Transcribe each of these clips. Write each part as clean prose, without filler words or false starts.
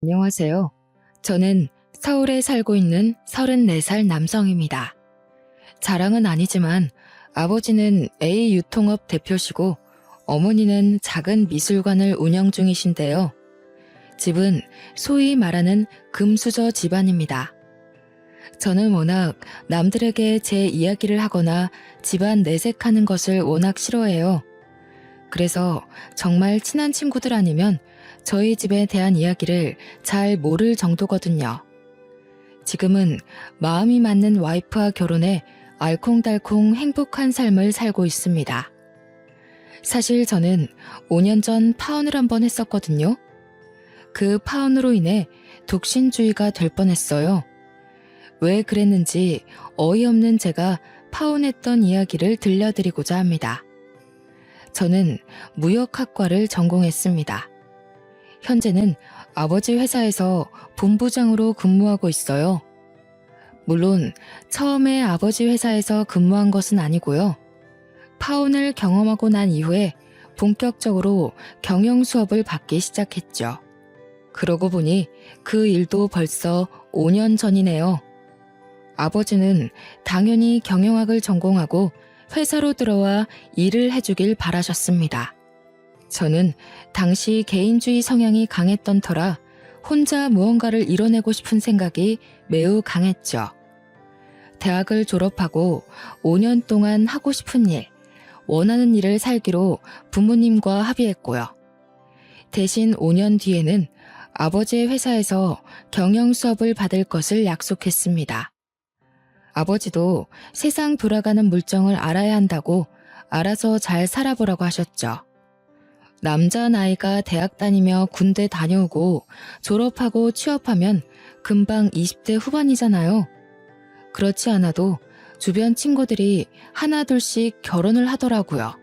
안녕하세요. 저는 서울에 살고 있는 34살 남성입니다. 자랑은 아니지만 아버지는 A 유통업 대표시고 어머니는 작은 미술관을 운영 중이신데요. 집은 소위 말하는 금수저 집안입니다. 저는 워낙 남들에게 제 이야기를 하거나 집안 내색하는 것을 워낙 싫어해요. 그래서 정말 친한 친구들 아니면 저희 집에 대한 이야기를 잘 모를 정도거든요. 지금은 마음이 맞는 와이프와 결혼해 알콩달콩 행복한 삶을 살고 있습니다. 사실 저는 5년 전 파혼을 한번 했었거든요. 그 파혼으로 인해 독신주의가 될 뻔했어요. 왜 그랬는지 어이없는 제가 파혼했던 이야기를 들려드리고자 합니다. 저는 무역학과를 전공했습니다. 현재는 아버지 회사에서 본부장으로 근무하고 있어요. 물론 처음에 아버지 회사에서 근무한 것은 아니고요. 파혼을 경험하고 난 이후에 본격적으로 경영 수업을 받기 시작했죠. 그러고 보니 그 일도 벌써 5년 전이네요. 아버지는 당연히 경영학을 전공하고 회사로 들어와 일을 해주길 바라셨습니다. 저는 당시 개인주의 성향이 강했던 터라 혼자 무언가를 이뤄내고 싶은 생각이 매우 강했죠. 대학을 졸업하고 5년 동안 하고 싶은 일, 원하는 일을 살기로 부모님과 합의했고요. 대신 5년 뒤에는 아버지의 회사에서 경영 수업을 받을 것을 약속했습니다. 아버지도 세상 돌아가는 물정을 알아야 한다고 알아서 잘 살아보라고 하셨죠. 남자 나이가 대학 다니며 군대 다녀오고 졸업하고 취업하면 금방 20대 후반이잖아요. 그렇지 않아도 주변 친구들이 하나둘씩 결혼을 하더라고요.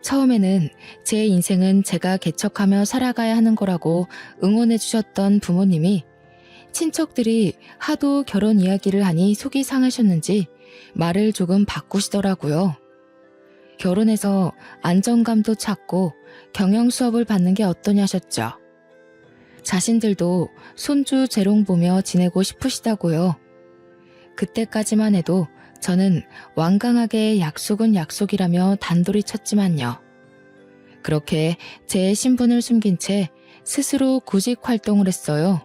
처음에는 제 인생은 제가 개척하며 살아가야 하는 거라고 응원해 주셨던 부모님이 친척들이 하도 결혼 이야기를 하니 속이 상하셨는지 말을 조금 바꾸시더라고요. 결혼해서 안정감도 찾고 경영 수업을 받는 게 어떠냐셨죠. 자신들도 손주 재롱 보며 지내고 싶으시다고요. 그때까지만 해도 저는 완강하게 약속은 약속이라며 단돌이 쳤지만요. 그렇게 제 신분을 숨긴 채 스스로 구직 활동을 했어요.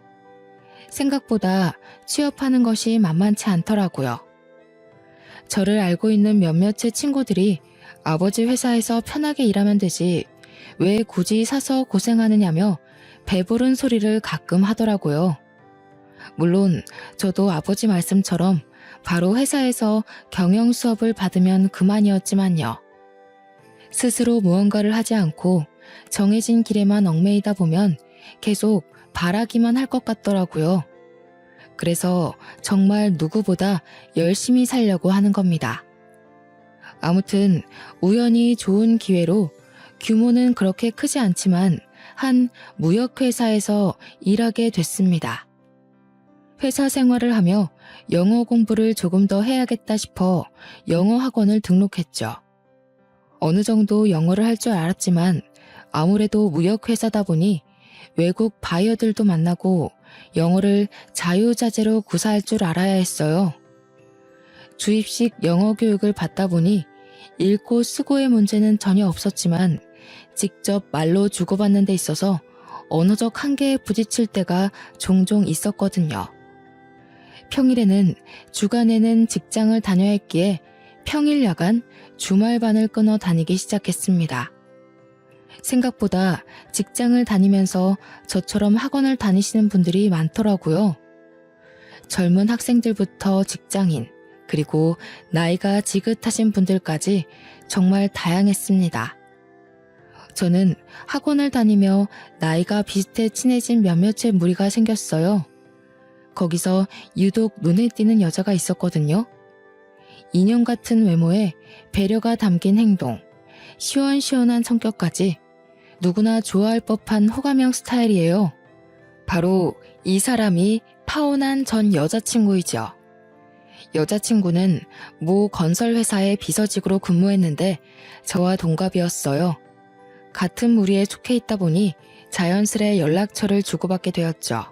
생각보다 취업하는 것이 만만치 않더라고요. 저를 알고 있는 몇몇의 친구들이 아버지 회사에서 편하게 일하면 되지 왜 굳이 사서 고생하느냐며 배부른 소리를 가끔 하더라고요. 물론 저도 아버지 말씀처럼 바로 회사에서 경영 수업을 받으면 그만이었지만요. 스스로 무언가를 하지 않고 정해진 길에만 얽매이다 보면 계속 바라기만 할 것 같더라고요. 그래서 정말 누구보다 열심히 살려고 하는 겁니다. 아무튼 우연히 좋은 기회로 규모는 그렇게 크지 않지만 한 무역회사에서 일하게 됐습니다. 회사 생활을 하며 영어 공부를 조금 더 해야겠다 싶어 영어 학원을 등록했죠. 어느 정도 영어를 할 줄 알았지만 아무래도 무역회사다 보니 외국 바이어들도 만나고 영어를 자유자재로 구사할 줄 알아야 했어요. 주입식 영어 교육을 받다 보니 읽고 쓰고의 문제는 전혀 없었지만 직접 말로 주고받는 데 있어서 언어적 한계에 부딪힐 때가 종종 있었거든요. 평일에는 주간에는 직장을 다녀야 했기에 평일 야간 주말반을 끊어 다니기 시작했습니다. 생각보다 직장을 다니면서 저처럼 학원을 다니시는 분들이 많더라고요. 젊은 학생들부터 직장인, 그리고 나이가 지긋하신 분들까지 정말 다양했습니다. 저는 학원을 다니며 나이가 비슷해 친해진 몇몇의 무리가 생겼어요. 거기서 유독 눈에 띄는 여자가 있었거든요. 인형 같은 외모에 배려가 담긴 행동, 시원시원한 성격까지 누구나 좋아할 법한 호감형 스타일이에요. 바로 이 사람이 파혼한 전 여자친구이죠. 여자친구는 모 건설회사의 비서직으로 근무했는데 저와 동갑이었어요. 같은 무리에 속해 있다 보니 자연스레 연락처를 주고받게 되었죠.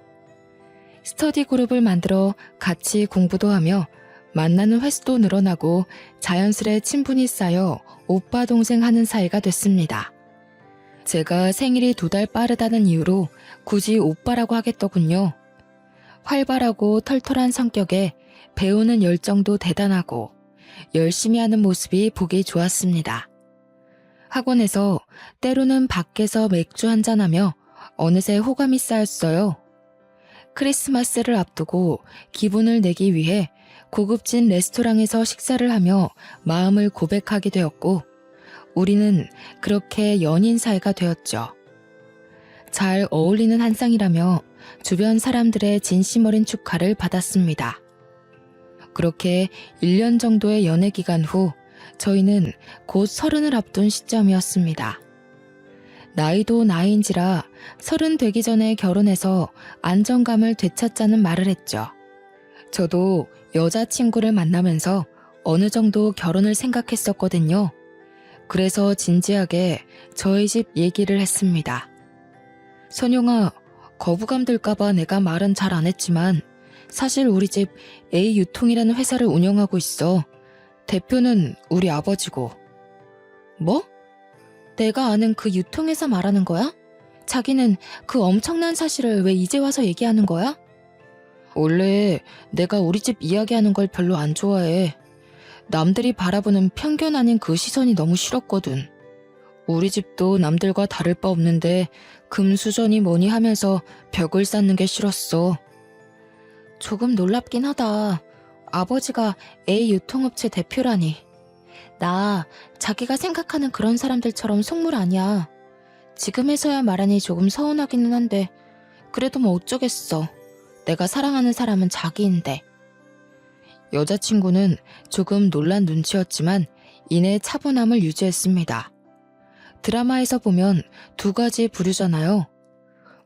스터디 그룹을 만들어 같이 공부도 하며 만나는 횟수도 늘어나고 자연스레 친분이 쌓여 오빠 동생 하는 사이가 됐습니다. 제가 생일이 2달 빠르다는 이유로 굳이 오빠라고 하겠더군요. 활발하고 털털한 성격에 배우는 열정도 대단하고 열심히 하는 모습이 보기 좋았습니다. 학원에서 때로는 밖에서 맥주 한잔하며 어느새 호감이 쌓였어요. 크리스마스를 앞두고 기분을 내기 위해 고급진 레스토랑에서 식사를 하며 마음을 고백하게 되었고 우리는 그렇게 연인 사이가 되었죠. 잘 어울리는 한 쌍이라며 주변 사람들의 진심 어린 축하를 받았습니다. 그렇게 1년 정도의 연애 기간 후 저희는 곧 30을 앞둔 시점이었습니다. 나이도 나이인지라 30 되기 전에 결혼해서 안정감을 되찾자는 말을 했죠. 저도 여자친구를 만나면서 어느 정도 결혼을 생각했었거든요. 그래서 진지하게 저희 집 얘기를 했습니다. 선영아, 거부감 들까봐 내가 말은 잘 안 했지만 사실 우리 집 A 유통이라는 회사를 운영하고 있어. 대표는 우리 아버지고. 뭐? 내가 아는 그 유통회사 말하는 거야? 자기는 그 엄청난 사실을 왜 이제 와서 얘기하는 거야? 원래 내가 우리 집 이야기하는 걸 별로 안 좋아해. 남들이 바라보는 편견 아닌 그 시선이 너무 싫었거든. 우리 집도 남들과 다를 바 없는데 금수저니 뭐니 하면서 벽을 쌓는 게 싫었어. 조금 놀랍긴 하다. 아버지가 A 유통업체 대표라니. 나 자기가 생각하는 그런 사람들처럼 속물 아니야. 지금에서야 말하니 조금 서운하기는 한데 그래도 뭐 어쩌겠어. 내가 사랑하는 사람은 자기인데. 여자친구는 조금 놀란 눈치였지만 이내 차분함을 유지했습니다. 드라마에서 보면 2가지 부류잖아요.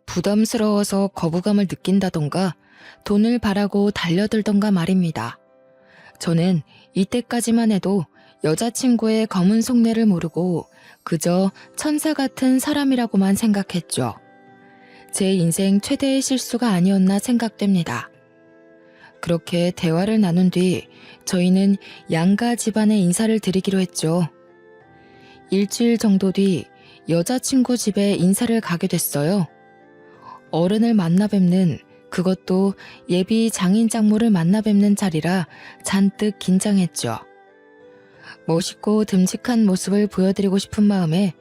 부담스러워서 거부감을 느낀다던가 돈을 바라고 달려들던가 말입니다. 저는 이때까지만 해도 여자친구의 검은 속내를 모르고 그저 천사 같은 사람이라고만 생각했죠. 제 인생 최대의 실수가 아니었나 생각됩니다. 그렇게 대화를 나눈 뒤 저희는 양가 집안에 인사를 드리기로 했죠. 일주일 정도 뒤 여자친구 집에 인사를 가게 됐어요. 어른을 만나 뵙는, 그것도 예비 장인 장모를 만나 뵙는 자리라 잔뜩 긴장했죠. 멋있고 듬직한 모습을 보여드리고 싶은 마음에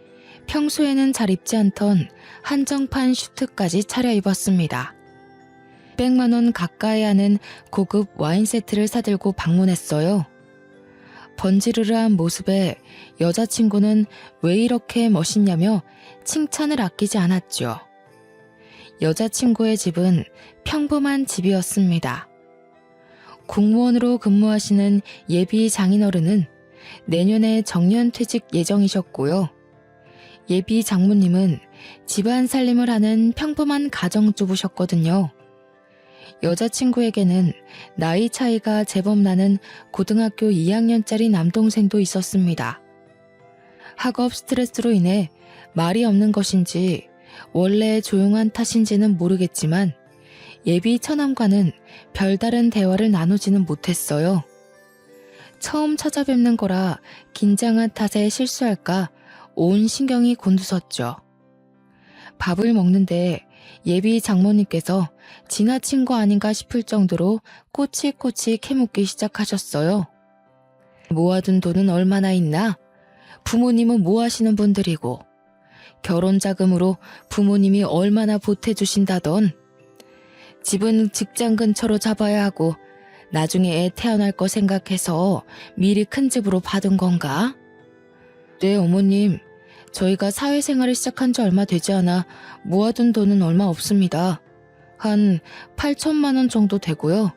평소에는 잘 입지 않던 한정판 슈트까지 차려입었습니다. 100만 원 가까이 하는 고급 와인 세트를 사들고 방문했어요. 번지르르한 모습에 여자친구는 왜 이렇게 멋있냐며 칭찬을 아끼지 않았죠. 여자친구의 집은 평범한 집이었습니다. 공무원으로 근무하시는 예비 장인어른은 내년에 정년퇴직 예정이셨고요. 예비 장모님은 집안 살림을 하는 평범한 가정주부셨거든요. 여자친구에게는 나이 차이가 제법 나는 고등학교 2학년짜리 남동생도 있었습니다. 학업 스트레스로 인해 말이 없는 것인지 원래 조용한 탓인지는 모르겠지만 예비 처남과는 별다른 대화를 나누지는 못했어요. 처음 찾아뵙는 거라 긴장한 탓에 실수할까 온 신경이 곤두섰죠. 밥을 먹는데 예비 장모님께서 지나친 거 아닌가 싶을 정도로 꼬치꼬치 캐묻기 시작하셨어요. 모아둔 돈은 얼마나 있나? 부모님은 뭐 하시는 분들이고 결혼 자금으로 부모님이 얼마나 보태주신다던. 집은 직장 근처로 잡아야 하고 나중에 애 태어날 거 생각해서 미리 큰 집으로 받은 건가? 네, 어머님. 저희가 사회생활을 시작한 지 얼마 되지 않아 모아둔 돈은 얼마 없습니다. 한 8천만 원 정도 되고요.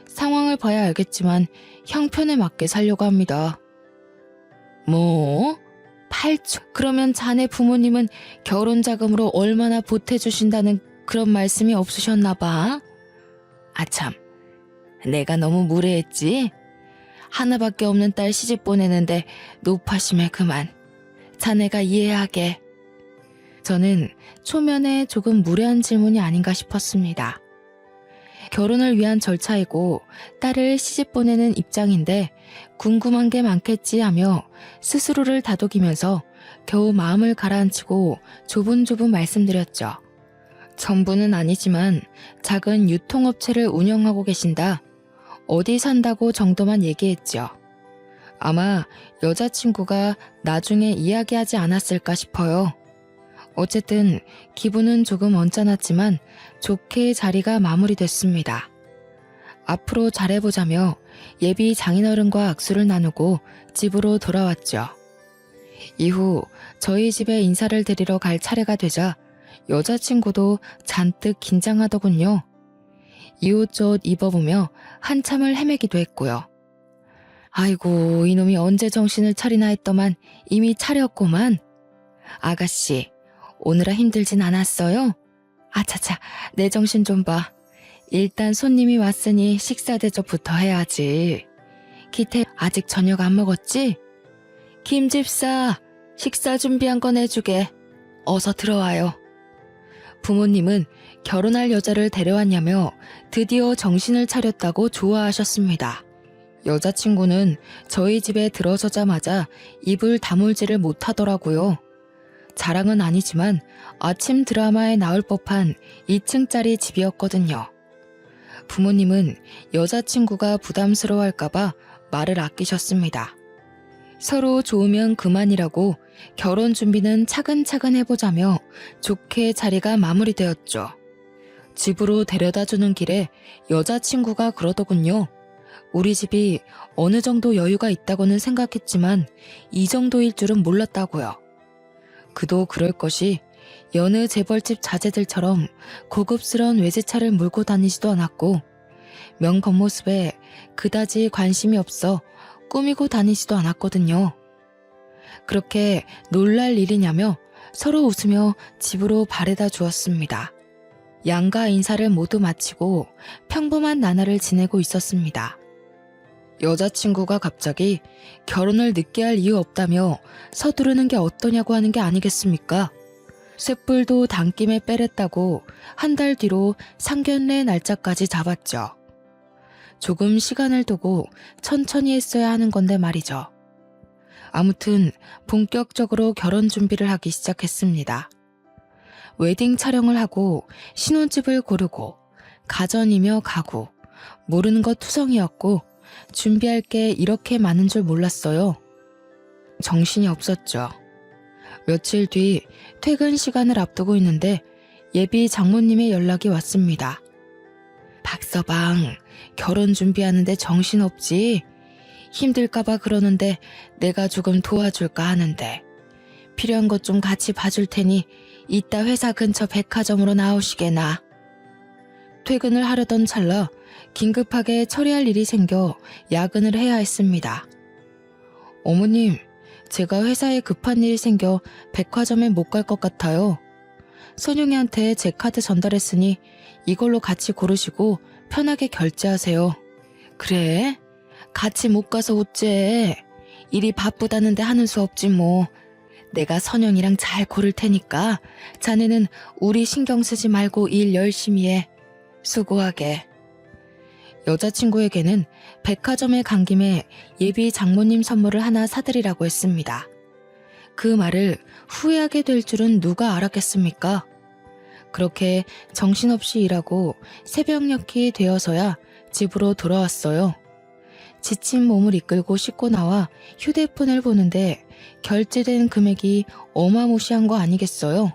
상황을 봐야 알겠지만 형편에 맞게 살려고 합니다. 뭐? 8천? 그러면 자네 부모님은 결혼 자금으로 얼마나 보태주신다는 그런 말씀이 없으셨나 봐? 아참, 내가 너무 무례했지? 하나밖에 없는 딸 시집 보내는데 노파심에 그만. 자네가 이해하게. 저는 초면에 조금 무례한 질문이 아닌가 싶었습니다. 결혼을 위한 절차이고 딸을 시집 보내는 입장인데 궁금한 게 많겠지 하며 스스로를 다독이면서 겨우 마음을 가라앉히고 조분조분 말씀드렸죠. 전부는 아니지만 작은 유통업체를 운영하고 계신다. 어디 산다고 정도만 얘기했죠. 아마 여자친구가 나중에 이야기하지 않았을까 싶어요. 어쨌든 기분은 조금 언짢았지만 좋게 자리가 마무리됐습니다. 앞으로 잘해보자며 예비 장인어른과 악수를 나누고 집으로 돌아왔죠. 이후 저희 집에 인사를 드리러 갈 차례가 되자 여자친구도 잔뜩 긴장하더군요. 이옷저옷 입어보며 한참을 헤매기도 했고요. 아이고, 이놈이 언제 정신을 차리나 했더만 이미 차렸구만. 아가씨, 오느라 힘들진 않았어요? 아차차, 내 정신 좀 봐. 일단 손님이 왔으니 식사 대접부터 해야지. 기태 아직 저녁 안 먹었지? 김집사, 식사 준비한 거 내주게. 어서 들어와요. 부모님은 결혼할 여자를 데려왔냐며 드디어 정신을 차렸다고 좋아하셨습니다. 여자친구는 저희 집에 들어서자마자 입을 다물지를 못하더라고요. 자랑은 아니지만 아침 드라마에 나올 법한 2층짜리 집이었거든요. 부모님은 여자친구가 부담스러워할까봐 말을 아끼셨습니다. 서로 좋으면 그만이라고 결혼 준비는 차근차근 해보자며 좋게 자리가 마무리되었죠. 집으로 데려다주는 길에 여자친구가 그러더군요. 우리 집이 어느 정도 여유가 있다고는 생각했지만 이 정도일 줄은 몰랐다고요. 그도 그럴 것이 여느 재벌집 자제들처럼 고급스러운 외제차를 몰고 다니지도 않았고 명 겉모습에 그다지 관심이 없어 꾸미고 다니지도 않았거든요. 그렇게 놀랄 일이냐며 서로 웃으며 집으로 바래다 주었습니다. 양가 인사를 모두 마치고 평범한 나날을 지내고 있었습니다. 여자친구가 갑자기 결혼을 늦게 할 이유 없다며 서두르는 게 어떠냐고 하는 게 아니겠습니까? 쇳불도 당김에 빼랬다고 한 달 뒤로 상견례 날짜까지 잡았죠. 조금 시간을 두고 천천히 했어야 하는 건데 말이죠. 아무튼 본격적으로 결혼 준비를 하기 시작했습니다. 웨딩 촬영을 하고 신혼집을 고르고 가전이며 가구, 모르는 것 투성이었고 준비할 게 이렇게 많은 줄 몰랐어요. 정신이 없었죠. 며칠 뒤 퇴근 시간을 앞두고 있는데 예비 장모님의 연락이 왔습니다. 박서방, 결혼 준비하는데 정신없지? 힘들까봐 그러는데 내가 조금 도와줄까 하는데 필요한 것 좀 같이 봐줄 테니 이따 회사 근처 백화점으로 나오시게나. 퇴근을 하려던 찰나 긴급하게 처리할 일이 생겨 야근을 해야 했습니다. 어머님, 제가 회사에 급한 일이 생겨 백화점에 못 갈 것 같아요. 선영이한테 제 카드 전달했으니 이걸로 같이 고르시고 편하게 결제하세요. 그래? 같이 못 가서 어째. 일이 바쁘다는데 하는 수 없지 뭐. 내가 선영이랑 잘 고를 테니까 자네는 우리 신경 쓰지 말고 일 열심히 해. 수고하게. 여자친구에게는 백화점에 간 김에 예비 장모님 선물을 하나 사드리라고 했습니다. 그 말을 후회하게 될 줄은 누가 알았겠습니까? 그렇게 정신없이 일하고 새벽녘이 되어서야 집으로 돌아왔어요. 지친 몸을 이끌고 씻고 나와 휴대폰을 보는데 결제된 금액이 어마무시한 거 아니겠어요?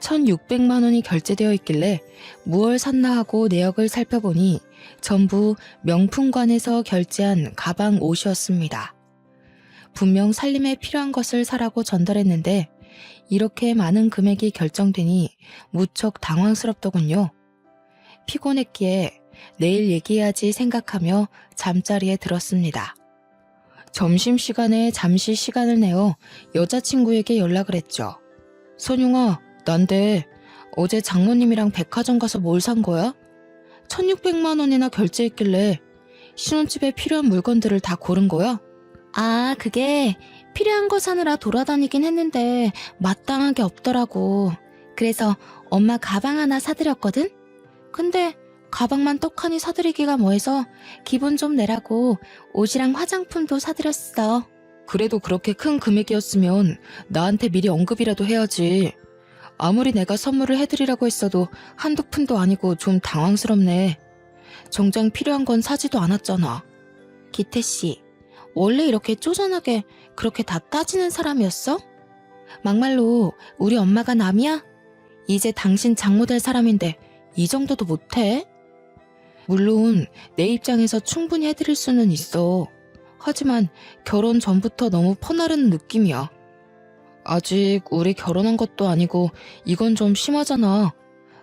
1,600만 원이 결제되어 있길래 무얼 샀나 하고 내역을 살펴보니 전부 명품관에서 결제한 가방 옷이었습니다. 분명 살림에 필요한 것을 사라고 전달했는데 이렇게 많은 금액이 결정되니 무척 당황스럽더군요. 피곤했기에 내일 얘기해야지 생각하며 잠자리에 들었습니다. 점심시간에 잠시 시간을 내어 여자친구에게 연락을 했죠. 선용아, 난데 어제 장모님이랑 백화점 가서 뭘 산 거야? 1,600만 원이나 결제했길래 신혼집에 필요한 물건들을 다 고른 거야? 아, 그게 필요한 거 사느라 돌아다니긴 했는데 마땅한 게 없더라고. 그래서 엄마 가방 하나 사드렸거든? 근데 가방만 떡하니 사드리기가 뭐해서 기분 좀 내라고 옷이랑 화장품도 사드렸어. 그래도 그렇게 큰 금액이었으면 나한테 미리 언급이라도 해야지. 아무리 내가 선물을 해드리라고 했어도 한두 푼도 아니고 좀 당황스럽네. 정작 필요한 건 사지도 않았잖아. 기태씨, 원래 이렇게 쪼잔하게 그렇게 다 따지는 사람이었어? 막말로 우리 엄마가 남이야? 이제 당신 장모 될 사람인데 이 정도도 못해? 물론 내 입장에서 충분히 해드릴 수는 있어. 하지만 결혼 전부터 너무 퍼나르는 느낌이야. 아직 우리 결혼한 것도 아니고 이건 좀 심하잖아.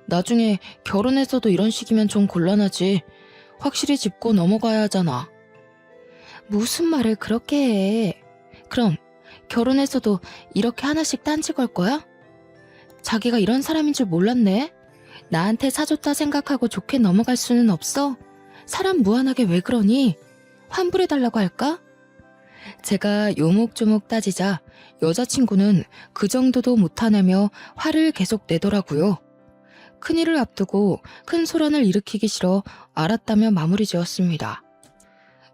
나중에 결혼해서도 이런 식이면 좀 곤란하지. 확실히 짚고 넘어가야 하잖아. 무슨 말을 그렇게 해? 그럼 결혼해서도 이렇게 하나씩 딴지 걸 거야? 자기가 이런 사람인 줄 몰랐네? 나한테 사줬다 생각하고 좋게 넘어갈 수는 없어? 사람 무한하게 왜 그러니? 환불해달라고 할까? 제가 요목조목 따지자 여자친구는 그 정도도 못하냐며 화를 계속 내더라고요. 큰일을 앞두고 큰 소란을 일으키기 싫어 알았다며 마무리 지었습니다.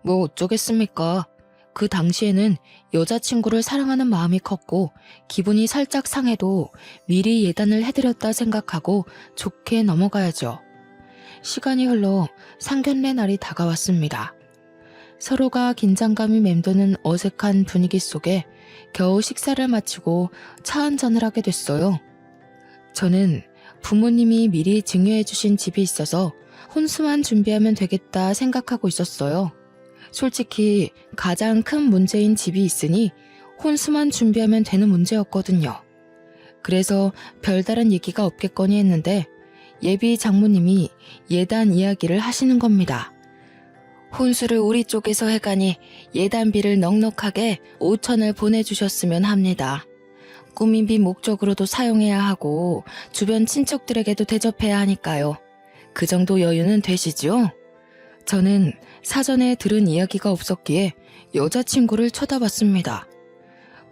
뭐 어쩌겠습니까? 그 당시에는 여자친구를 사랑하는 마음이 컸고 기분이 살짝 상해도 미리 예단을 해드렸다 생각하고 좋게 넘어가야죠. 시간이 흘러 상견례 날이 다가왔습니다. 서로가 긴장감이 맴도는 어색한 분위기 속에 겨우 식사를 마치고 차 한잔을 하게 됐어요. 저는 부모님이 미리 증여해 주신 집이 있어서 혼수만 준비하면 되겠다 생각하고 있었어요. 솔직히 가장 큰 문제인 집이 있으니 혼수만 준비하면 되는 문제였거든요. 그래서 별다른 얘기가 없겠거니 했는데 예비 장모님이 예단 이야기를 하시는 겁니다. 혼수를 우리 쪽에서 해가니 예단비를 넉넉하게 5천을 보내주셨으면 합니다. 꾸민비 목적으로도 사용해야 하고 주변 친척들에게도 대접해야 하니까요. 그 정도 여유는 되시죠? 저는 사전에 들은 이야기가 없었기에 여자친구를 쳐다봤습니다.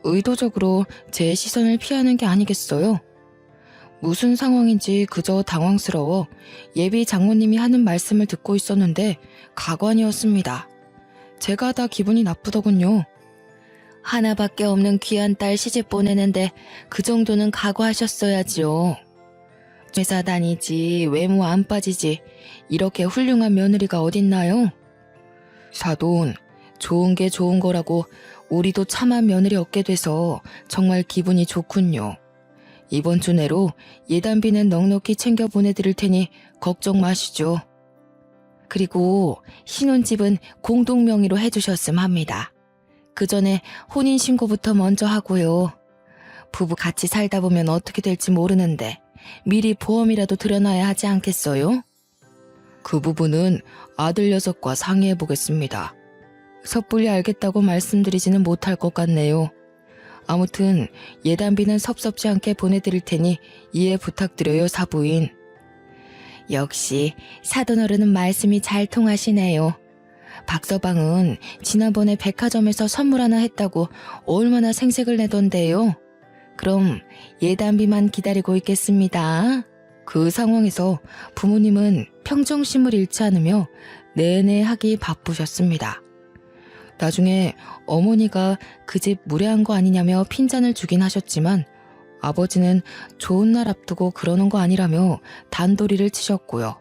의도적으로 제 시선을 피하는 게 아니겠어요? 무슨 상황인지 그저 당황스러워 예비 장모님이 하는 말씀을 듣고 있었는데 가관이었습니다. 제가 다 기분이 나쁘더군요. 하나밖에 없는 귀한 딸 시집 보내는데 그 정도는 각오하셨어야지요. 회사 다니지 외모 안 빠지지 이렇게 훌륭한 며느리가 어딨나요? 사돈, 좋은 게 좋은 거라고 우리도 참한 며느리 얻게 돼서 정말 기분이 좋군요. 이번 주 내로 예단비는 넉넉히 챙겨 보내드릴 테니 걱정 마시죠. 그리고 신혼집은 공동 명의로 해주셨음 합니다. 그 전에 혼인신고부터 먼저 하고요. 부부 같이 살다 보면 어떻게 될지 모르는데 미리 보험이라도 들여놔야 하지 않겠어요? 그 부분은 아들 녀석과 상의해 보겠습니다. 섣불리 알겠다고 말씀드리지는 못할 것 같네요. 아무튼 예단비는 섭섭지 않게 보내드릴 테니 이해 부탁드려요, 사부인. 역시 사돈어른은 말씀이 잘 통하시네요. 박서방은 지난번에 백화점에서 선물 하나 했다고 얼마나 생색을 내던데요. 그럼 예단비만 기다리고 있겠습니다. 그 상황에서 부모님은 평정심을 잃지 않으며 내내 하기 바쁘셨습니다. 나중에 어머니가 그 집 무례한 거 아니냐며 핀잔을 주긴 하셨지만 아버지는 좋은 날 앞두고 그러는 거 아니라며 단도리를 치셨고요.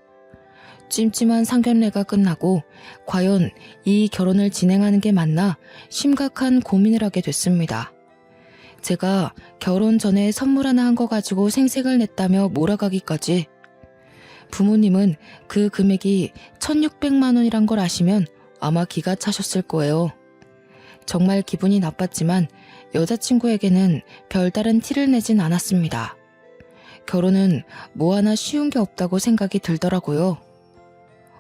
찜찜한 상견례가 끝나고 과연 이 결혼을 진행하는 게 맞나 심각한 고민을 하게 됐습니다. 제가 결혼 전에 선물 하나 한 거 가지고 생색을 냈다며 몰아가기까지. 부모님은 그 금액이 1,600만 원이란 걸 아시면 아마 기가 차셨을 거예요. 정말 기분이 나빴지만 여자친구에게는 별다른 티를 내진 않았습니다. 결혼은 뭐 하나 쉬운 게 없다고 생각이 들더라고요.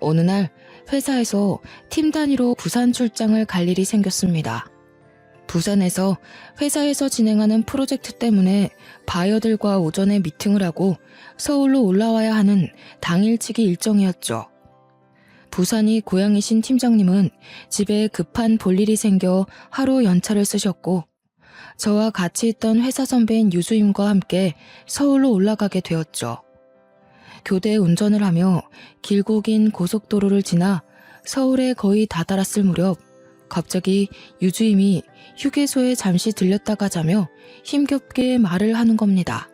어느 날 회사에서 팀 단위로 부산 출장을 갈 일이 생겼습니다. 부산에서 회사에서 진행하는 프로젝트 때문에 바이어들과 오전에 미팅을 하고 서울로 올라와야 하는 당일치기 일정이었죠. 부산이 고향이신 팀장님은 집에 급한 볼일이 생겨 하루 연차를 쓰셨고 저와 같이 있던 회사 선배인 유주임과 함께 서울로 올라가게 되었죠. 교대 운전을 하며 길고 긴 고속도로를 지나 서울에 거의 다다랐을 무렵 갑자기 유주임이 휴게소에 잠시 들렸다가 자며 힘겹게 말을 하는 겁니다.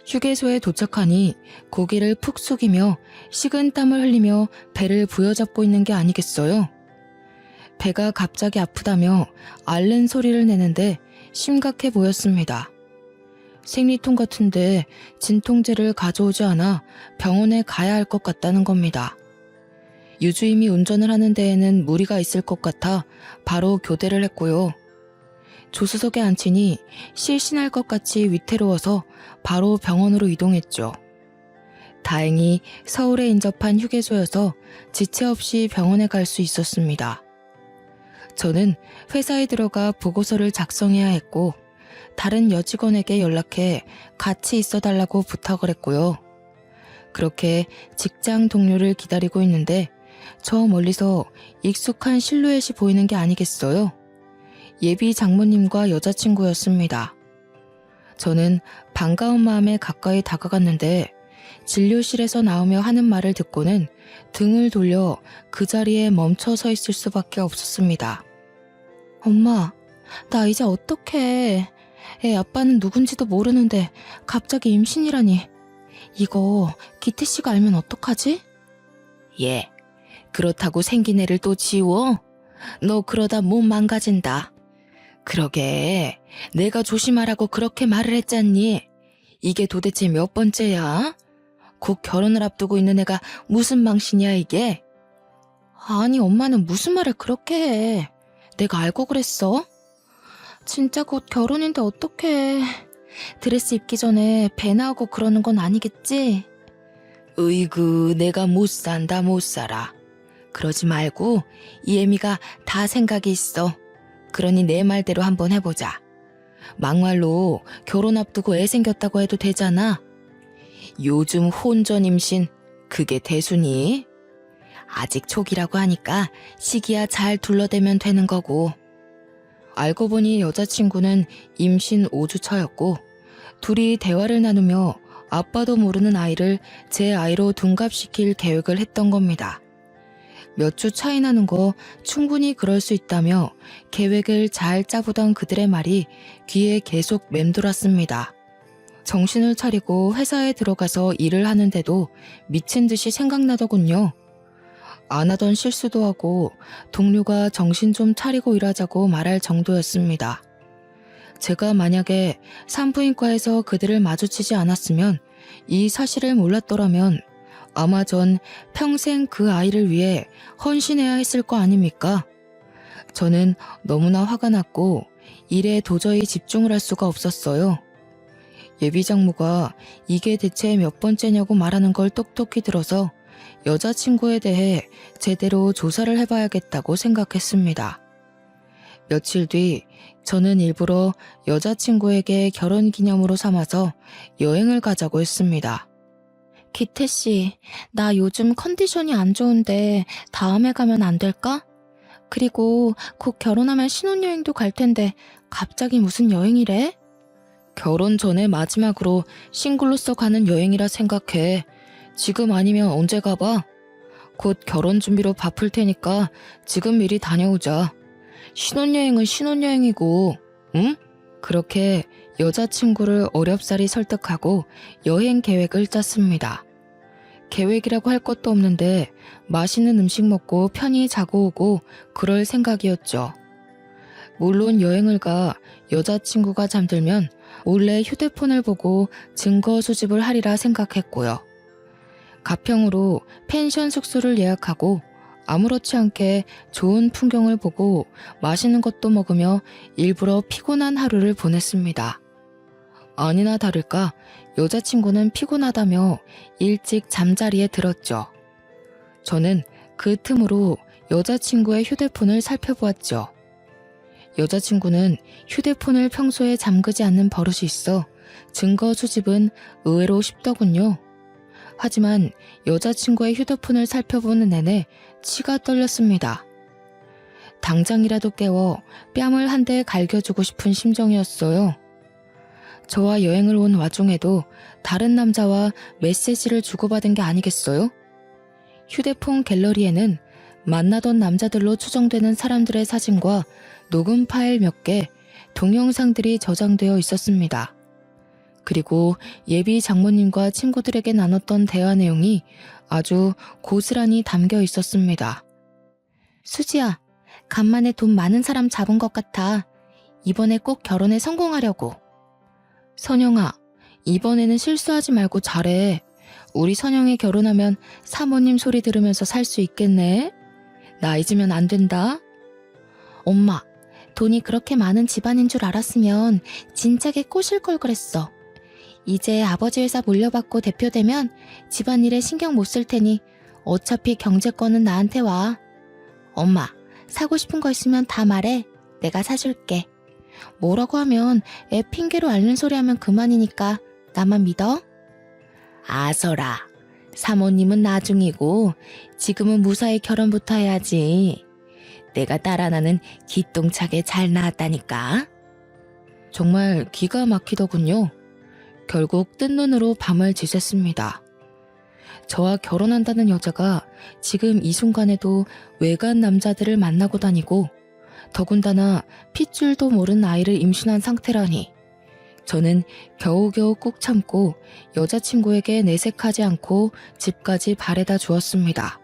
휴게소에 도착하니 고개를 푹 숙이며 식은땀을 흘리며 배를 부여잡고 있는 게 아니겠어요? 배가 갑자기 아프다며 앓는 소리를 내는데 심각해 보였습니다. 생리통 같은데 진통제를 가져오지 않아 병원에 가야 할 것 같다는 겁니다. 유주임이 운전을 하는 데에는 무리가 있을 것 같아 바로 교대를 했고요. 조수석에 앉히니 실신할 것 같이 위태로워서 바로 병원으로 이동했죠. 다행히 서울에 인접한 휴게소여서 지체 없이 병원에 갈 수 있었습니다. 저는 회사에 들어가 보고서를 작성해야 했고 다른 여직원에게 연락해 같이 있어달라고 부탁을 했고요. 그렇게 직장 동료를 기다리고 있는데 저 멀리서 익숙한 실루엣이 보이는 게 아니겠어요? 예비 장모님과 여자친구였습니다. 저는 반가운 마음에 가까이 다가갔는데 진료실에서 나오며 하는 말을 듣고는 등을 돌려 그 자리에 멈춰 서 있을 수밖에 없었습니다. 엄마, 나 이제 어떡해. 애 아빠는 누군지도 모르는데 갑자기 임신이라니. 이거 기태 씨가 알면 어떡하지? 예, 그렇다고 생긴 애를 또 지워? 너 그러다 몸 망가진다. 그러게, 내가 조심하라고 그렇게 말을 했잖니. 이게 도대체 몇 번째야? 곧 결혼을 앞두고 있는 애가 무슨 망신이야 이게? 아니, 엄마는 무슨 말을 그렇게 해. 내가 알고 그랬어? 진짜 곧 결혼인데 어떡해. 드레스 입기 전에 배 나오고 그러는 건 아니겠지? 으이구, 내가 못 산다 못 살아. 그러지 말고 이 애미가 다 생각이 있어. 그러니 내 말대로 한번 해보자. 막말로 결혼 앞두고 애 생겼다고 해도 되잖아. 요즘 혼전 임신 그게 대수니? 아직 초기라고 하니까 시기야 잘 둘러대면 되는 거고. 알고 보니 여자친구는 임신 5주 차였고 둘이 대화를 나누며 아빠도 모르는 아이를 제 아이로 둔갑시킬 계획을 했던 겁니다. 몇 주 차이 나는 거 충분히 그럴 수 있다며 계획을 잘 짜보던 그들의 말이 귀에 계속 맴돌았습니다. 정신을 차리고 회사에 들어가서 일을 하는데도 미친 듯이 생각나더군요. 안 하던 실수도 하고 동료가 정신 좀 차리고 일하자고 말할 정도였습니다. 제가 만약에 산부인과에서 그들을 마주치지 않았으면 이 사실을 몰랐더라면 아마 전 평생 그 아이를 위해 헌신해야 했을 거 아닙니까? 저는 너무나 화가 났고 일에 도저히 집중을 할 수가 없었어요. 예비장모가 이게 대체 몇 번째냐고 말하는 걸 똑똑히 들어서 여자친구에 대해 제대로 조사를 해봐야겠다고 생각했습니다. 며칠 뒤 저는 일부러 여자친구에게 결혼기념으로 삼아서 여행을 가자고 했습니다. 기태 씨, 나 요즘 컨디션이 안 좋은데 다음에 가면 안 될까? 그리고 곧 결혼하면 신혼여행도 갈 텐데 갑자기 무슨 여행이래? 결혼 전에 마지막으로 싱글로서 가는 여행이라 생각해. 지금 아니면 언제 가봐? 곧 결혼 준비로 바쁠 테니까 지금 미리 다녀오자. 신혼여행은 신혼여행이고, 응? 그렇게 여자친구를 어렵사리 설득하고 여행 계획을 짰습니다. 계획이라고 할 것도 없는데 맛있는 음식 먹고 편히 자고 오고 그럴 생각이었죠. 물론 여행을 가 여자친구가 잠들면 몰래 휴대폰을 보고 증거 수집을 하리라 생각했고요. 가평으로 펜션 숙소를 예약하고 아무렇지 않게 좋은 풍경을 보고 맛있는 것도 먹으며 일부러 피곤한 하루를 보냈습니다. 아니나 다를까 여자친구는 피곤하다며 일찍 잠자리에 들었죠. 저는 그 틈으로 여자친구의 휴대폰을 살펴보았죠. 여자친구는 휴대폰을 평소에 잠그지 않는 버릇이 있어 증거 수집은 의외로 쉽더군요. 하지만 여자친구의 휴대폰을 살펴보는 내내 치가 떨렸습니다. 당장이라도 깨워 뺨을 한 대 갈겨주고 싶은 심정이었어요. 저와 여행을 온 와중에도 다른 남자와 메시지를 주고받은 게 아니겠어요? 휴대폰 갤러리에는 만나던 남자들로 추정되는 사람들의 사진과 녹음 파일 몇 개, 동영상들이 저장되어 있었습니다. 그리고 예비 장모님과 친구들에게 나눴던 대화 내용이 아주 고스란히 담겨 있었습니다. 수지야, 간만에 돈 많은 사람 잡은 것 같아. 이번에 꼭 결혼에 성공하려고. 선영아, 이번에는 실수하지 말고 잘해. 우리 선영이 결혼하면 사모님 소리 들으면서 살 수 있겠네. 나 잊으면 안 된다. 엄마, 돈이 그렇게 많은 집안인 줄 알았으면 진작에 꼬실 걸 그랬어. 이제 아버지 회사 물려받고 대표되면 집안일에 신경 못 쓸 테니 어차피 경제권은 나한테 와. 엄마, 사고 싶은 거 있으면 다 말해. 내가 사줄게. 뭐라고 하면 애 핑계로 앓는 소리 하면 그만이니까 나만 믿어? 아서라, 사모님은 나중이고 지금은 무사히 결혼부터 해야지. 내가 딸 하나는 기똥차게 잘 낳았다니까. 정말 기가 막히더군요. 결국 뜬 눈으로 밤을 지샜습니다. 저와 결혼한다는 여자가 지금 이 순간에도 외간 남자들을 만나고 다니고 더군다나 핏줄도 모른 아이를 임신한 상태라니 저는 겨우겨우 꾹 참고 여자친구에게 내색하지 않고 집까지 바래다 주었습니다.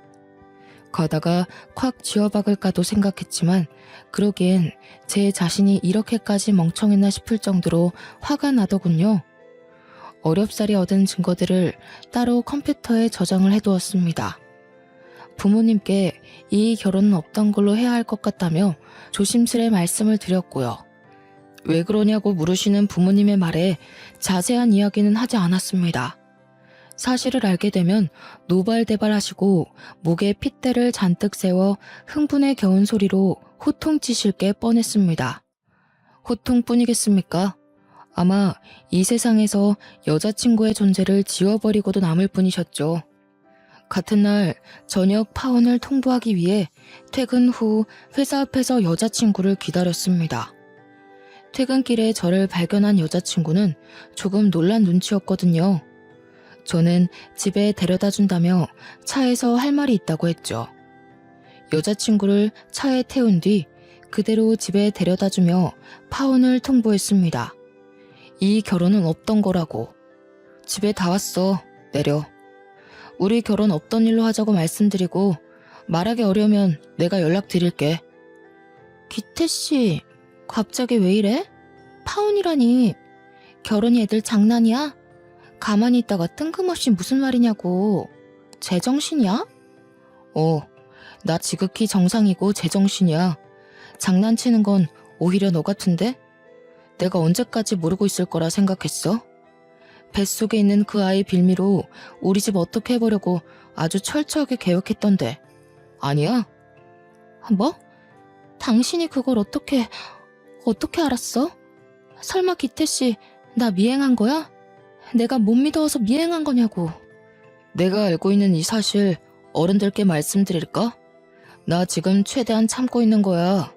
가다가 콱 쥐어박을까도 생각했지만 그러기엔 제 자신이 이렇게까지 멍청했나 싶을 정도로 화가 나더군요. 어렵사리 얻은 증거들을 따로 컴퓨터에 저장을 해두었습니다. 부모님께 이 결혼은 없던 걸로 해야 할 것 같다며 조심스레 말씀을 드렸고요. 왜 그러냐고 물으시는 부모님의 말에 자세한 이야기는 하지 않았습니다. 사실을 알게 되면 노발대발하시고 목에 핏대를 잔뜩 세워 흥분에 겨운 소리로 호통치실 게 뻔했습니다. 호통뿐이겠습니까? 아마 이 세상에서 여자친구의 존재를 지워버리고도 남을 뿐이셨죠. 같은 날 저녁 파혼을 통보하기 위해 퇴근 후 회사 앞에서 여자친구를 기다렸습니다. 퇴근길에 저를 발견한 여자친구는 조금 놀란 눈치였거든요. 저는 집에 데려다 준다며 차에서 할 말이 있다고 했죠. 여자친구를 차에 태운 뒤 그대로 집에 데려다 주며 파혼을 통보했습니다. 이 결혼은 없던 거라고. 집에 다 왔어. 내려. 우리 결혼 없던 일로 하자고 말씀드리고 말하기 어려우면 내가 연락드릴게. 기태씨, 갑자기 왜 이래? 파혼이라니. 결혼이 애들 장난이야? 가만히 있다가 뜬금없이 무슨 말이냐고. 제정신이야? 나 지극히 정상이고 제정신이야. 장난치는 건 오히려 너 같은데? 내가 언제까지 모르고 있을 거라 생각했어? 뱃속에 있는 그 아이 빌미로 우리 집 어떻게 해보려고 아주 철저하게 계획했던데. 아니야? 뭐? 당신이 그걸 어떻게 알았어? 설마 기태씨, 나 미행한 거야? 내가 못 믿어서 미행한 거냐고. 내가 알고 있는 이 사실 어른들께 말씀드릴까? 나 지금 최대한 참고 있는 거야.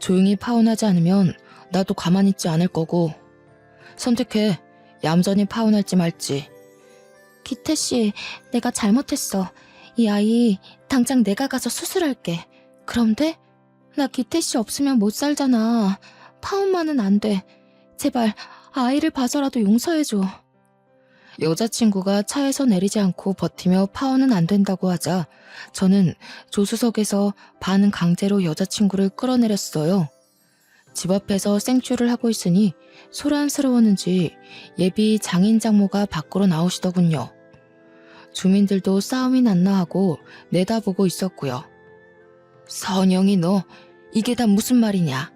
조용히 파혼하지 않으면 나도 가만히 있지 않을 거고. 선택해. 얌전히 파혼할지 말지. 기태씨, 내가 잘못했어. 이 아이 당장 내가 가서 수술할게. 그럼 돼? 나 기태씨 없으면 못 살잖아. 파혼만은 안 돼. 제발 아이를 봐서라도 용서해줘. 여자친구가 차에서 내리지 않고 버티며 파혼은 안 된다고 하자 저는 조수석에서 반 강제로 여자친구를 끌어내렸어요. 집 앞에서 생쇼를 하고 있으니 소란스러웠는지 예비 장인 장모가 밖으로 나오시더군요. 주민들도 싸움이 났나 하고 내다보고 있었고요. 선영이 너 이게 다 무슨 말이냐?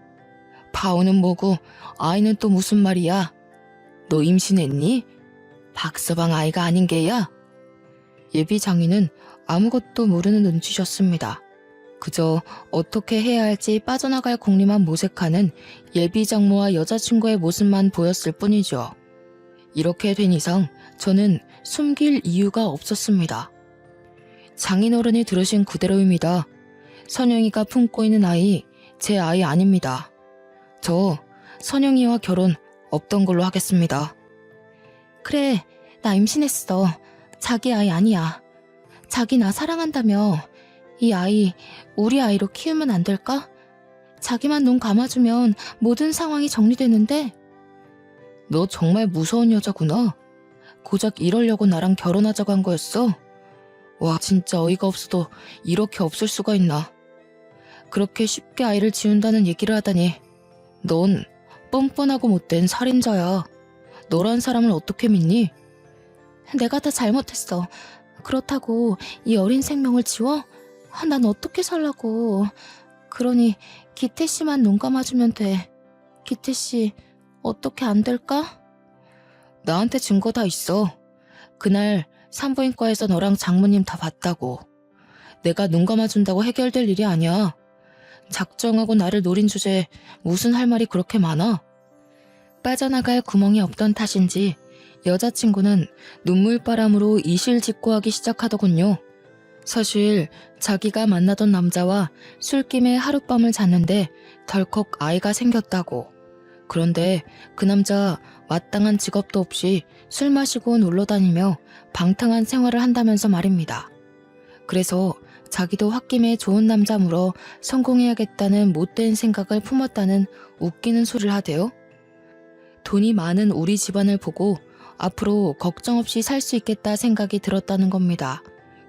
파혼은 뭐고 아이는 또 무슨 말이야? 너 임신했니? 박서방 아이가 아닌 게야? 예비 장인은 아무것도 모르는 눈치셨습니다. 그저 어떻게 해야 할지 빠져나갈 궁리만 모색하는 예비 장모와 여자친구의 모습만 보였을 뿐이죠. 이렇게 된 이상 저는 숨길 이유가 없었습니다. 장인어른이 들으신 그대로입니다. 선영이가 품고 있는 아이 제 아이 아닙니다. 저 선영이와 결혼 없던 걸로 하겠습니다. 그래, 나 임신했어. 자기 아이 아니야. 자기 나 사랑한다며. 이 아이 우리 아이로 키우면 안 될까? 자기만 눈 감아주면 모든 상황이 정리되는데. 너 정말 무서운 여자구나. 고작 이러려고 나랑 결혼하자고 한 거였어? 와, 진짜 어이가 없어도 이렇게 없을 수가 있나. 그렇게 쉽게 아이를 지운다는 얘기를 하다니. 넌 뻔뻔하고 못된 살인자야. 너란 사람을 어떻게 믿니? 내가 다 잘못했어. 그렇다고 이 어린 생명을 지워? 난 어떻게 살라고. 그러니 기태 씨만 눈 감아주면 돼. 기태 씨 어떻게 안 될까? 나한테 증거 다 있어. 그날 산부인과에서 너랑 장모님 다 봤다고. 내가 눈 감아준다고 해결될 일이 아니야. 작정하고 나를 노린 주제에 무슨 할 말이 그렇게 많아? 빠져나갈 구멍이 없던 탓인지 여자친구는 눈물바람으로 이실직고하기 시작하더군요. 사실 자기가 만나던 남자와 술김에 하룻밤을 잤는데 덜컥 아이가 생겼다고. 그런데 그 남자 마땅한 직업도 없이 술 마시고 놀러 다니며 방탕한 생활을 한다면서 말입니다. 그래서 자기도 홧김에 좋은 남자 물어 성공해야겠다는 못된 생각을 품었다는 웃기는 소리를 하대요. 돈이 많은 우리 집안을 보고 앞으로 걱정 없이 살 수 있겠다 생각이 들었다는 겁니다.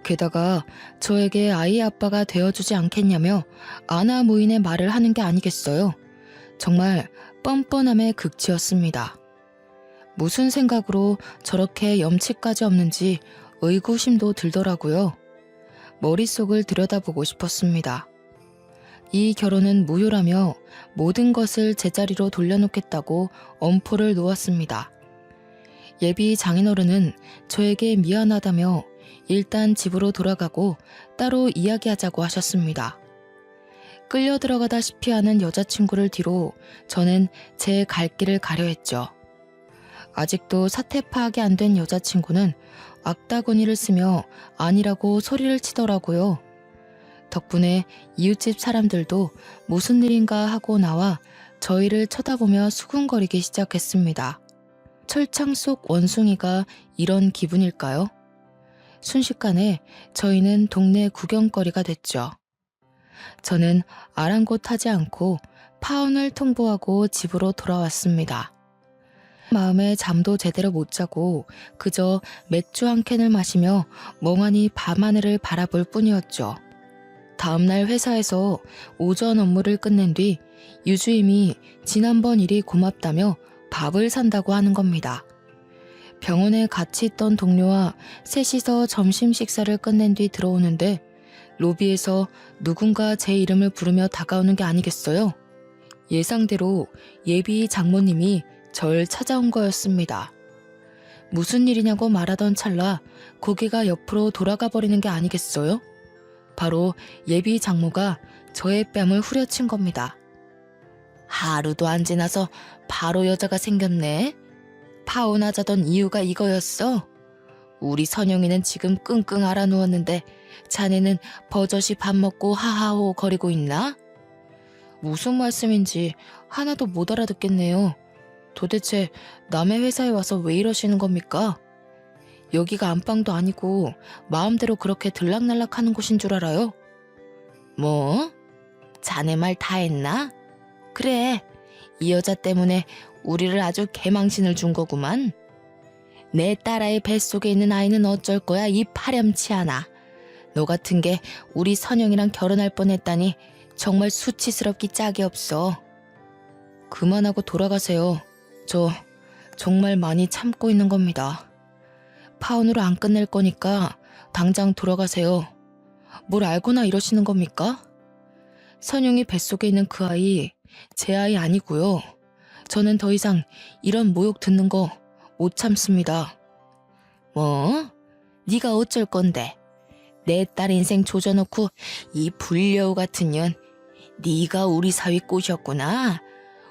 게다가 저에게 아이 아빠가 되어주지 않겠냐며 아나무인의 말을 하는 게 아니겠어요. 정말 뻔뻔함의 극치였습니다. 무슨 생각으로 저렇게 염치까지 없는지 의구심도 들더라고요. 머릿속을 들여다보고 싶었습니다. 이 결혼은 무효라며 모든 것을 제자리로 돌려놓겠다고 엄포를 놓았습니다. 예비 장인어른은 저에게 미안하다며 일단 집으로 돌아가고 따로 이야기하자고 하셨습니다. 끌려 들어가다시피 하는 여자친구를 뒤로 저는 제 갈 길을 가려 했죠. 아직도 사태 파악이 안 된 여자친구는 악다구니를 쓰며 아니라고 소리를 치더라고요. 덕분에 이웃집 사람들도 무슨 일인가 하고 나와 저희를 쳐다보며 수군거리기 시작했습니다. 철창 속 원숭이가 이런 기분일까요? 순식간에 저희는 동네 구경거리가 됐죠. 저는 아랑곳하지 않고 파혼을 통보하고 집으로 돌아왔습니다. 마음에 잠도 제대로 못 자고 그저 맥주 한 캔을 마시며 멍하니 밤하늘을 바라볼 뿐이었죠. 다음날 회사에서 오전 업무를 끝낸 뒤 유주임이 지난번 일이 고맙다며 밥을 산다고 하는 겁니다. 병원에 같이 있던 동료와 셋이서 점심 식사를 끝낸 뒤 들어오는데 로비에서 누군가 제 이름을 부르며 다가오는 게 아니겠어요? 예상대로 예비 장모님이 절 찾아온 거였습니다. 무슨 일이냐고 말하던 찰나 고개가 옆으로 돌아가 버리는 게 아니겠어요? 바로 예비 장모가 저의 뺨을 후려친 겁니다. 하루도 안 지나서 바로 여자가 생겼네. 파혼하자던 이유가 이거였어. 우리 선영이는 지금 끙끙 앓아 누웠는데 자네는 버젓이 밥 먹고 하하호 거리고 있나? 무슨 말씀인지 하나도 못 알아듣겠네요. 도대체 남의 회사에 와서 왜 이러시는 겁니까? 여기가 안방도 아니고 마음대로 그렇게 들락날락 하는 곳인 줄 알아요? 뭐? 자네 말 다 했나? 그래, 이 여자 때문에 우리를 아주 개망신을 준 거구만. 내 딸아이 뱃속에 있는 아이는 어쩔 거야, 이 파렴치 않아. 너 같은 게 우리 선영이랑 결혼할 뻔했다니 정말 수치스럽기 짝이 없어. 그만하고 돌아가세요. 저 정말 많이 참고 있는 겁니다. 파혼으로 안 끝낼 거니까 당장 돌아가세요. 뭘 알고나 이러시는 겁니까? 선영이 뱃속에 있는 그 아이 제 아이 아니고요. 저는 더 이상 이런 모욕 듣는 거 못 참습니다. 뭐? 네가 어쩔 건데? 내 딸 인생 조져놓고 이 불려우 같은 년, 네가 우리 사위 꼬셨구나.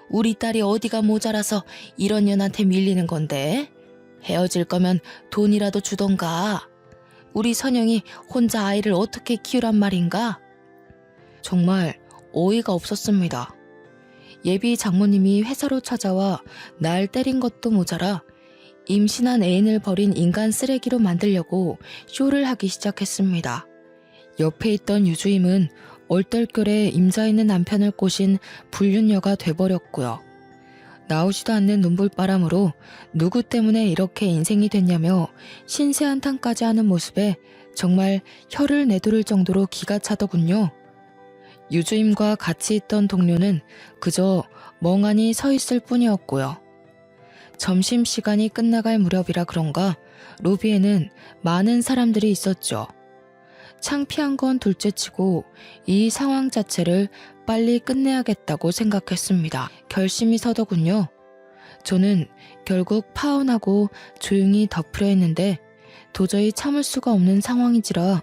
우리 딸이 어디가 모자라서 이런 년한테 밀리는 건데? 헤어질 거면 돈이라도 주던가. 우리 선영이 혼자 아이를 어떻게 키우란 말인가? 정말 어이가 없었습니다. 예비 장모님이 회사로 찾아와 날 때린 것도 모자라 임신한 애인을 버린 인간 쓰레기로 만들려고 쇼를 하기 시작했습니다. 옆에 있던 유주임은 얼떨결에 임자 있는 남편을 꼬신 불륜녀가 돼버렸고요. 나오지도 않는 눈물바람으로 누구 때문에 이렇게 인생이 됐냐며 신세한탄까지 하는 모습에 정말 혀를 내두를 정도로 기가 차더군요. 유주임과 같이 있던 동료는 그저 멍하니 서 있을 뿐이었고요. 점심시간이 끝나갈 무렵이라 그런가 로비에는 많은 사람들이 있었죠. 창피한 건 둘째치고 이 상황 자체를 빨리 끝내야겠다고 생각했습니다. 결심이 서더군요. 저는 결국 파혼하고 조용히 덮으려 했는데 도저히 참을 수가 없는 상황이지라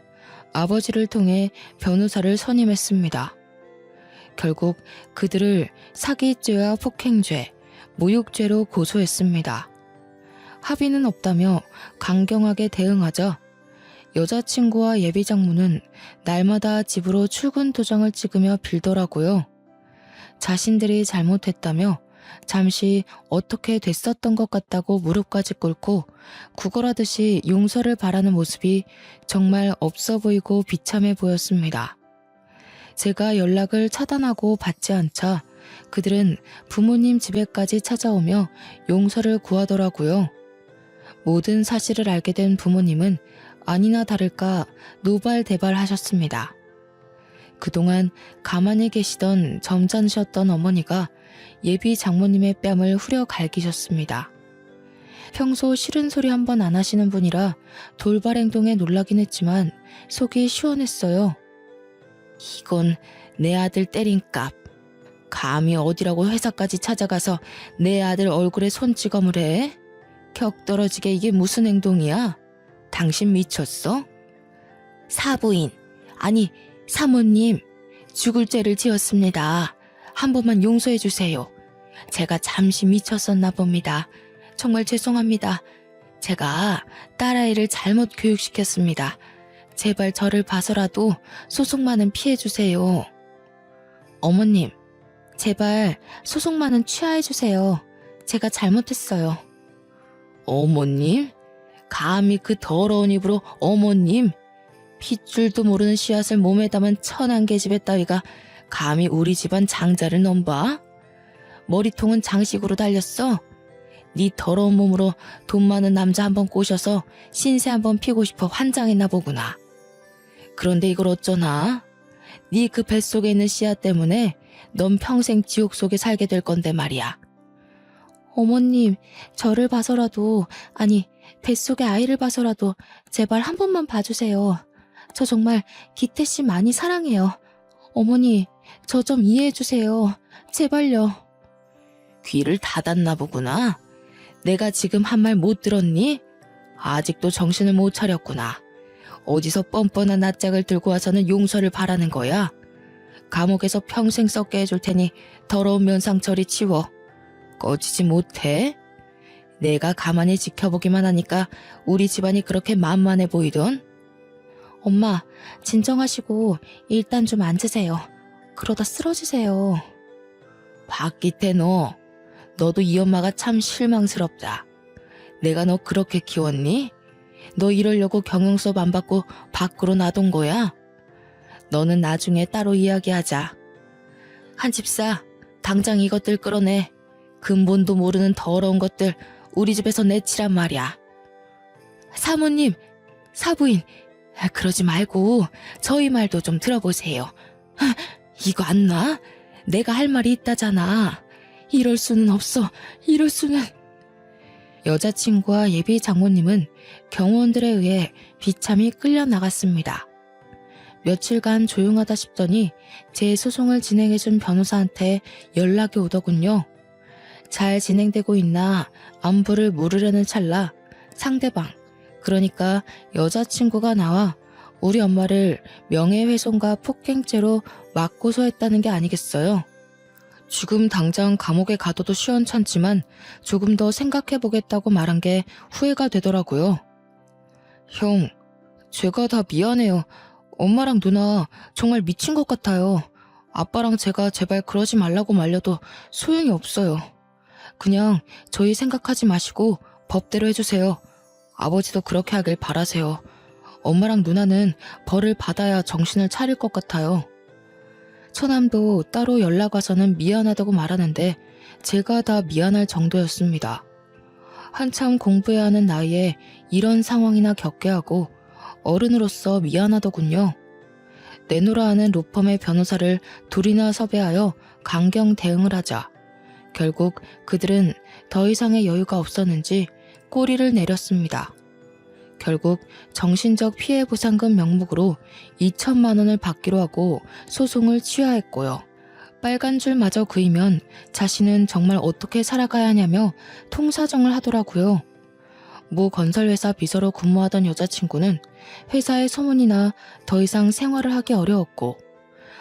아버지를 통해 변호사를 선임했습니다. 결국 그들을 사기죄와 폭행죄, 모욕죄로 고소했습니다. 합의는 없다며 강경하게 대응하자 여자친구와 예비장모는 날마다 집으로 출근 도장을 찍으며 빌더라고요. 자신들이 잘못했다며 잠시 어떻게 됐었던 것 같다고 무릎까지 꿇고 구걸하듯이 용서를 바라는 모습이 정말 없어 보이고 비참해 보였습니다. 제가 연락을 차단하고 받지 않자 그들은 부모님 집에까지 찾아오며 용서를 구하더라고요. 모든 사실을 알게 된 부모님은 아니나 다를까 노발대발하셨습니다. 그동안 가만히 계시던 점잖으셨던 어머니가 예비 장모님의 뺨을 후려 갈기셨습니다. 평소 싫은 소리 한 번 안 하시는 분이라 돌발 행동에 놀라긴 했지만 속이 시원했어요. 이건 내 아들 때린 값. 감히 어디라고 회사까지 찾아가서 내 아들 얼굴에 손찌검을 해? 격 떨어지게 이게 무슨 행동이야? 당신 미쳤어? 사부인, 아니 사모님, 죽을 죄를 지었습니다. 한 번만 용서해 주세요. 제가 잠시 미쳤었나 봅니다. 정말 죄송합니다. 제가 딸아이를 잘못 교육시켰습니다. 제발 저를 봐서라도 소송만은 피해 주세요. 어머님, 제발 소송만은 취하해 주세요. 제가 잘못했어요. 어머님? 감히 그 더러운 입으로 어머님? 핏줄도 모르는 씨앗을 몸에 담은 천한 계집애 따위가 감히 우리 집안 장자를 넘봐? 머리통은 장식으로 달렸어? 네 더러운 몸으로 돈 많은 남자 한번 꼬셔서 신세 한번 피고 싶어 환장했나 보구나. 그런데 이걸 어쩌나? 네 그 뱃속에 있는 씨앗 때문에 넌 평생 지옥 속에 살게 될 건데 말이야. 어머님, 저를 봐서라도, 아니 뱃속의 아이를 봐서라도 제발 한 번만 봐주세요. 저 정말 기태 씨 많이 사랑해요. 어머니, 저 좀 이해해 주세요. 제발요. 귀를 닫았나 보구나. 내가 지금 한 말 못 들었니? 아직도 정신을 못 차렸구나. 어디서 뻔뻔한 낯짝을 들고 와서는 용서를 바라는 거야? 감옥에서 평생 썩게 해줄 테니 더러운 면상 저리 치워. 꺼지지 못해? 내가 가만히 지켜보기만 하니까 우리 집안이 그렇게 만만해 보이던? 엄마, 진정하시고 일단 좀 앉으세요. 그러다 쓰러지세요. 박기태 너도 이 엄마가 참 실망스럽다. 내가 너 그렇게 키웠니? 너 이러려고 경영수업 안 받고 밖으로 놔둔 거야? 너는 나중에 따로 이야기하자. 한집사, 당장 이것들 끌어내. 근본도 모르는 더러운 것들 우리 집에서 내치란 말이야. 사모님, 사부인, 그러지 말고 저희 말도 좀 들어보세요. 이거 안 놔? 내가 할 말이 있다잖아. 이럴 수는 없어. 이럴 수는. 여자친구와 예비 장모님은 경호원들에 의해 비참히 끌려나갔습니다. 며칠간 조용하다 싶더니 제 소송을 진행해준 변호사한테 연락이 오더군요. 잘 진행되고 있나 안부를 물으려는 찰나 상대방, 그러니까 여자친구가 나와 우리 엄마를 명예훼손과 폭행죄로 맞고소했다는 게 아니겠어요. 지금 당장 감옥에 가둬도 시원찮지만 조금 더 생각해보겠다고 말한 게 후회가 되더라고요. 형, 제가 다 미안해요. 엄마랑 누나 정말 미친 것 같아요. 아빠랑 제가 제발 그러지 말라고 말려도 소용이 없어요. 그냥 저희 생각하지 마시고 법대로 해주세요. 아버지도 그렇게 하길 바라세요. 엄마랑 누나는 벌을 받아야 정신을 차릴 것 같아요. 처남도 따로 연락 와서는 미안하다고 말하는데 제가 다 미안할 정도였습니다. 한참 공부해야 하는 나이에 이런 상황이나 겪게 하고 어른으로서 미안하더군요. 내노라 하는 로펌의 변호사를 둘이나 섭외하여 강경 대응을 하자 결국 그들은 더 이상의 여유가 없었는지 꼬리를 내렸습니다. 결국 정신적 피해 보상금 명목으로 2천만 원을 받기로 하고 소송을 취하했고요. 빨간 줄마저 그이면 자신은 정말 어떻게 살아가야 하냐며 통사정을 하더라고요. 모 건설회사 비서로 근무하던 여자친구는 회사의 소문이나 더 이상 생활을 하기 어려웠고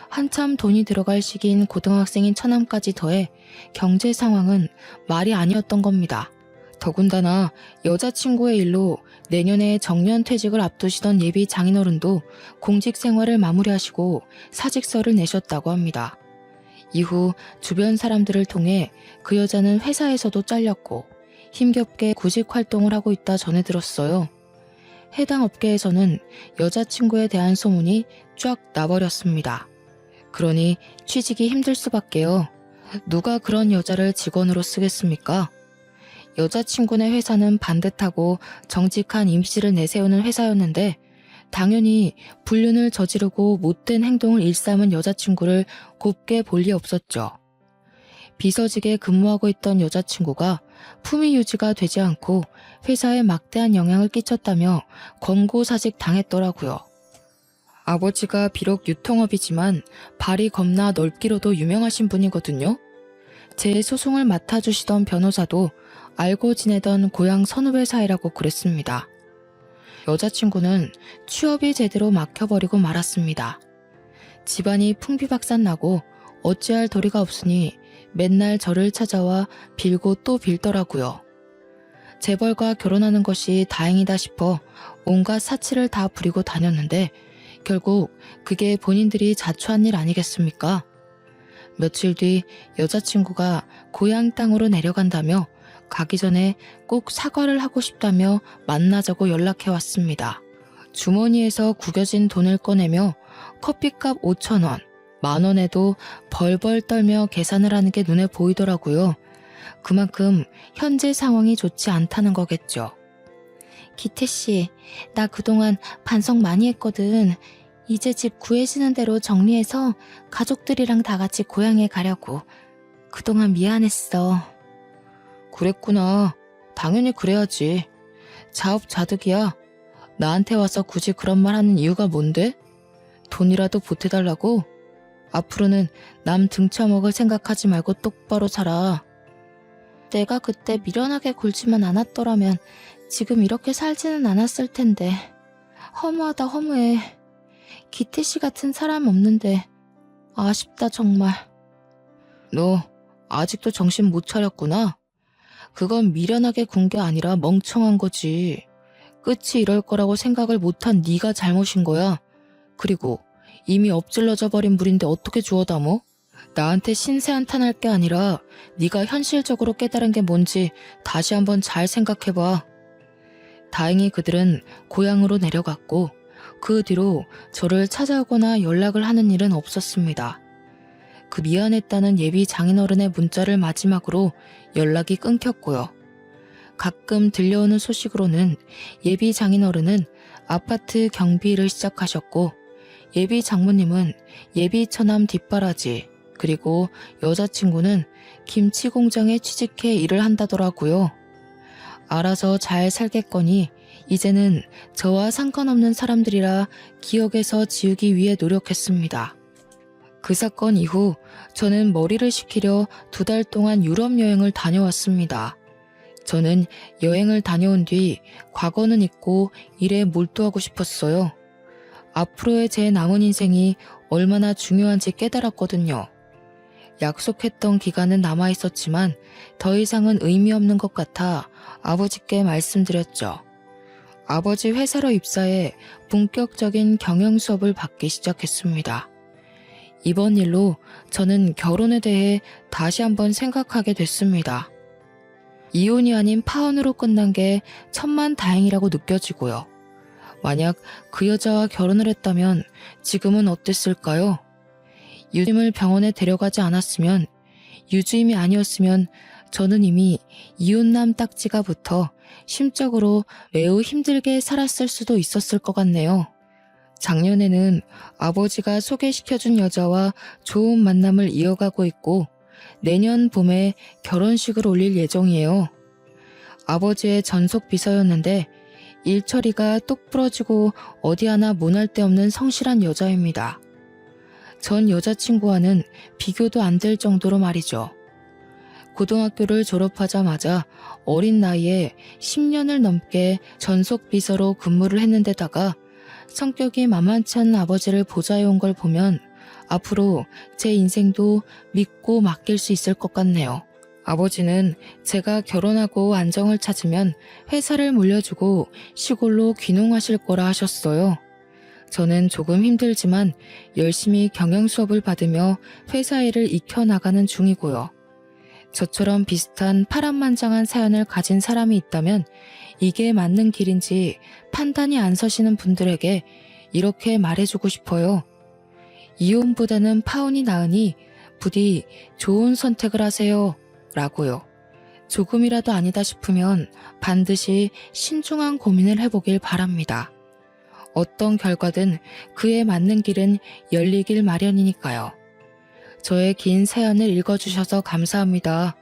한참 돈이 들어갈 시기인 고등학생인 처남까지 더해 경제 상황은 말이 아니었던 겁니다. 더군다나 여자친구의 일로 내년에 정년퇴직을 앞두시던 예비 장인어른도 공직 생활을 마무리하시고 사직서를 내셨다고 합니다. 이후 주변 사람들을 통해 그 여자는 회사에서도 잘렸고 힘겹게 구직 활동을 하고 있다 전해 들었어요. 해당 업계에서는 여자친구에 대한 소문이 쫙 나버렸습니다. 그러니 취직이 힘들 수밖에요. 누가 그런 여자를 직원으로 쓰겠습니까? 여자친구네 회사는 반듯하고 정직한 임시를 내세우는 회사였는데 당연히 불륜을 저지르고 못된 행동을 일삼은 여자친구를 곱게 볼 리 없었죠. 비서직에 근무하고 있던 여자친구가 품위 유지가 되지 않고 회사에 막대한 영향을 끼쳤다며 권고사직 당했더라고요. 아버지가 비록 유통업이지만 발이 겁나 넓기로도 유명하신 분이거든요. 제 소송을 맡아주시던 변호사도 알고 지내던 고향 선후배 사이라고 그랬습니다. 여자친구는 취업이 제대로 막혀버리고 말았습니다. 집안이 풍비박산나고 어찌할 도리가 없으니 맨날 저를 찾아와 빌고 또 빌더라고요. 재벌과 결혼하는 것이 다행이다 싶어 온갖 사치를 다 부리고 다녔는데 결국 그게 본인들이 자초한 일 아니겠습니까? 며칠 뒤 여자친구가 고향 땅으로 내려간다며 가기 전에 꼭 사과를 하고 싶다며 만나자고 연락해 왔습니다. 주머니에서 구겨진 돈을 꺼내며 커피값 5,000원, 10,000원에도 벌벌 떨며 계산을 하는 게 눈에 보이더라고요. 그만큼 현재 상황이 좋지 않다는 거겠죠. 기태씨, 나 그동안 반성 많이 했거든. 이제 집 구해지는 대로 정리해서 가족들이랑 다 같이 고향에 가려고. 그동안 미안했어. 그랬구나. 당연히 그래야지. 자업자득이야. 나한테 와서 굳이 그런 말 하는 이유가 뭔데? 돈이라도 보태달라고? 앞으로는 남 등쳐먹을 생각하지 말고 똑바로 살아. 내가 그때 미련하게 굴지만 않았더라면 지금 이렇게 살지는 않았을 텐데. 허무하다 허무해. 기태씨 같은 사람 없는데 아쉽다 정말. 너 아직도 정신 못 차렸구나. 그건 미련하게 군 게 아니라 멍청한 거지. 끝이 이럴 거라고 생각을 못한 네가 잘못인 거야. 그리고 이미 엎질러져 버린 물인데 어떻게 주워 담어? 나한테 신세 한탄할 게 아니라 네가 현실적으로 깨달은 게 뭔지 다시 한번 잘 생각해봐. 다행히 그들은 고향으로 내려갔고 그 뒤로 저를 찾아오거나 연락을 하는 일은 없었습니다. 그 미안했다는 예비 장인어른의 문자를 마지막으로 연락이 끊겼고요. 가끔 들려오는 소식으로는 예비 장인어른은 아파트 경비를 시작하셨고 예비 장모님은 예비 처남 뒷바라지 그리고 여자친구는 김치 공장에 취직해 일을 한다더라고요. 알아서 잘 살겠거니 이제는 저와 상관없는 사람들이라 기억에서 지우기 위해 노력했습니다. 그 사건 이후 저는 머리를 식히려 2달 동안 유럽 여행을 다녀왔습니다. 저는 여행을 다녀온 뒤 과거는 잊고 일에 몰두하고 싶었어요. 앞으로의 제 남은 인생이 얼마나 중요한지 깨달았거든요. 약속했던 기간은 남아있었지만 더 이상은 의미 없는 것 같아 아버지께 말씀드렸죠. 아버지 회사로 입사해 본격적인 경영 수업을 받기 시작했습니다. 이번 일로 저는 결혼에 대해 다시 한번 생각하게 됐습니다. 이혼이 아닌 파혼으로 끝난 게 천만다행이라고 느껴지고요. 만약 그 여자와 결혼을 했다면 지금은 어땠을까요? 유주임을 병원에 데려가지 않았으면, 유주임이 아니었으면 저는 이미 이혼남 딱지가 붙어 심적으로 매우 힘들게 살았을 수도 있었을 것 같네요. 작년에는 아버지가 소개시켜준 여자와 좋은 만남을 이어가고 있고 내년 봄에 결혼식을 올릴 예정이에요. 아버지의 전속 비서였는데 일 처리가 똑 부러지고 어디 하나 모날 데 없는 성실한 여자입니다. 전 여자친구와는 비교도 안 될 정도로 말이죠. 고등학교를 졸업하자마자 어린 나이에 10년을 넘게 전속 비서로 근무를 했는데다가 성격이 만만치 않은 아버지를 보좌해온 걸 보면 앞으로 제 인생도 믿고 맡길 수 있을 것 같네요. 아버지는 제가 결혼하고 안정을 찾으면 회사를 물려주고 시골로 귀농하실 거라 하셨어요. 저는 조금 힘들지만 열심히 경영 수업을 받으며 회사 일을 익혀나가는 중이고요. 저처럼 비슷한 파란만장한 사연을 가진 사람이 있다면 이게 맞는 길인지 판단이 안 서시는 분들에게 이렇게 말해주고 싶어요. 이혼보다는 파혼이 나으니 부디 좋은 선택을 하세요. 라고요. 조금이라도 아니다 싶으면 반드시 신중한 고민을 해보길 바랍니다. 어떤 결과든 그에 맞는 길은 열리길 마련이니까요. 저의 긴 사연을 읽어주셔서 감사합니다.